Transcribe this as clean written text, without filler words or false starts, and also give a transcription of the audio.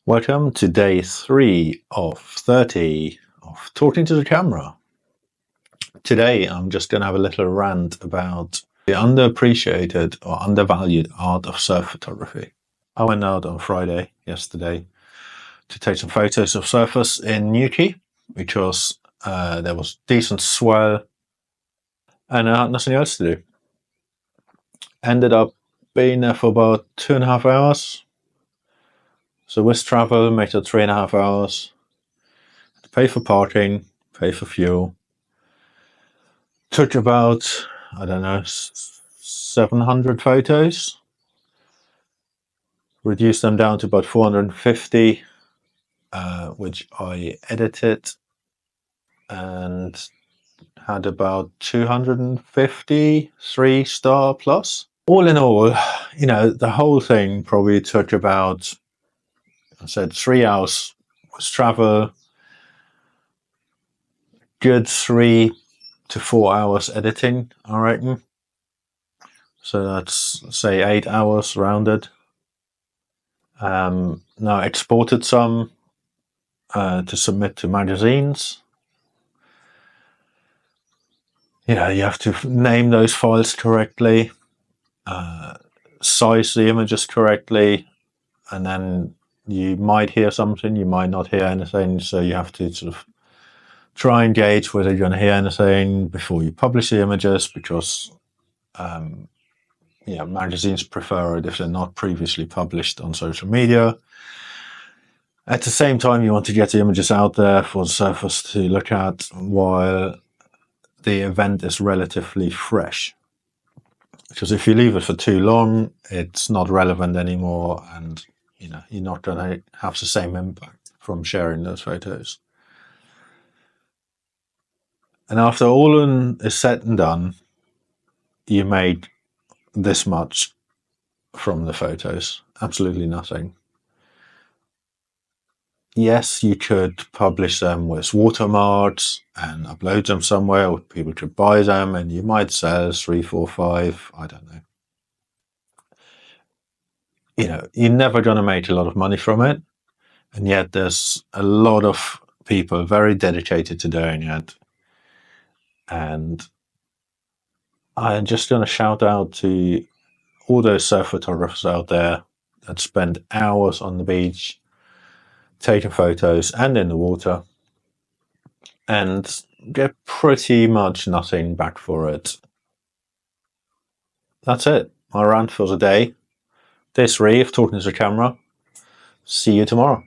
Welcome to day 3 of 30 of talking to the camera. Today I'm just going to have a little rant about the underappreciated or undervalued art of surf photography. I went out on Friday, yesterday, to take some photos of surfers in Newquay because there was decent swell and I had nothing else to do. Ended up being there for about 2.5 hours. So with travel, made it 3.5 hours. Pay for parking, pay for fuel. Took about, 700 photos. Reduced them down to about 450, which I edited, and had about 250 3-star plus. All in all, the whole thing probably took about, 3 hours was travel, good 3 to 4 hours editing, I reckon. So that's, say, 8 hours rounded. Now I exported some to submit to magazines. You have to name those files correctly, size the images correctly, and then you might hear something, you might not hear anything, so you have to sort of try and gauge whether you're going to hear anything before you publish the images, because magazines prefer it if they're not previously published on social media. At the same time, you want to get the images out there for the surfers to look at while the event is relatively fresh. Because if you leave it for too long, it's not relevant anymore, and you're not going to have the same impact from sharing those photos. And after all is said and done, you made this much from the photos. Absolutely nothing. Yes, you could publish them with watermarks and upload them somewhere, or people could buy them, and you might sell 3, 4, 5, I don't know. You're never going to make a lot of money from it, and yet there's a lot of people very dedicated to doing it. And I'm just going to shout out to all those surf photographers out there that spend hours on the beach taking photos and in the water and get pretty much nothing back for it. That's it. My rant for the day. Day 3 of talking to the camera. See you tomorrow.